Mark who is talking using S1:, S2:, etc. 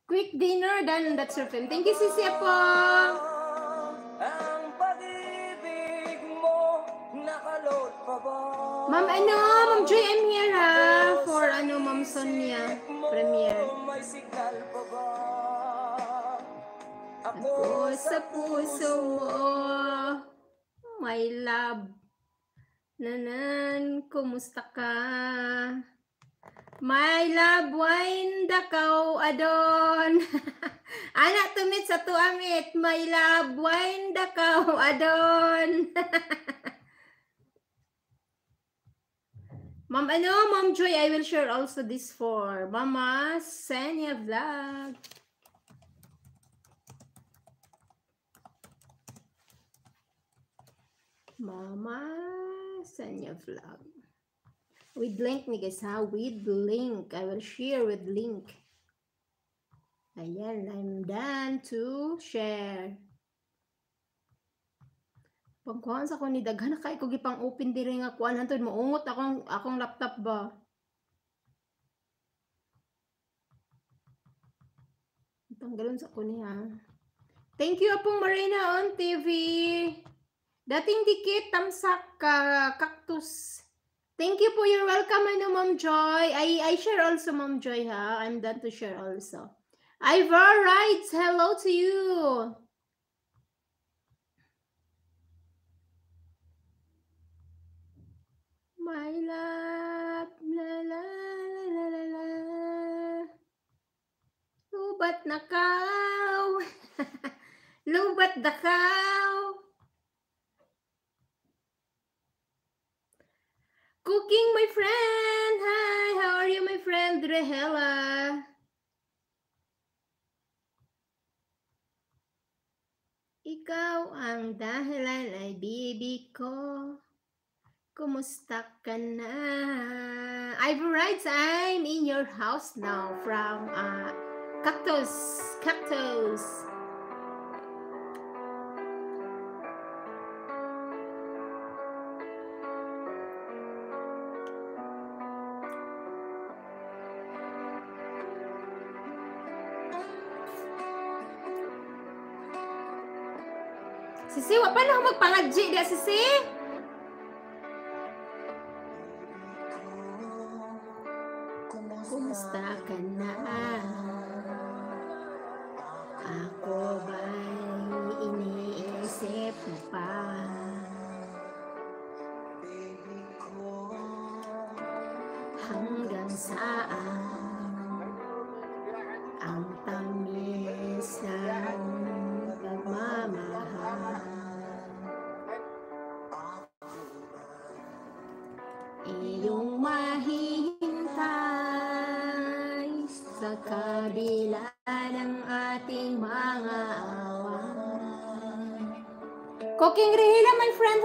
S1: quick dinner, then that's your film. Thank you, Sisi po.
S2: Ang pag-ibig mo, nakaload pa ba?
S1: Ma'am, Ma'am Joy, I'm here ha, for Ma'am Sonia, premiere.
S2: May signal pa ba?
S1: Ako sa puso mo, my love. Nanan, kumusta ka? My love, wine dakaw adon. Anak tumit sa tuamit, my love, wine dakaw adon. Ma'am, Ma'am Joy, I will share also this for Mama Senya Vlog. Mama Senya Vlog. With link nih guys ha, with link. I will share with link. Ayan, I'm done to share. Pagkuhan sa ko ni daghan kay ko gipang open diri nga kuan hantod maungot akong laptop ba. Tanggalon sa ko niya. Thank you apong Marina on TV. Dating dikit tamsak ka cactus. Thank you po, you're welcome Ma'am Joy. I share also Ma'am Joy ha. I'm done to share also. Ivor writes hello to you. My love, la la la la la. Lubat nakaw. Lubat dakaw. Cooking, my friend. Hi, how are you, my friend Rehela? Ikaw ang dahilan ay bibi ko. Kumusta ka na? Ivor writes, I'm in your house now from Cactus. Sisi, wa pa na magpangadji dia, Sisi? Kumusta ka na? Ako ba'y iniisip mo pa? Hanggang saan ang tamis ng pagmamahal? Iyong mahihintay sa kabila ng ating mga awan. Cooking Rehila, my friend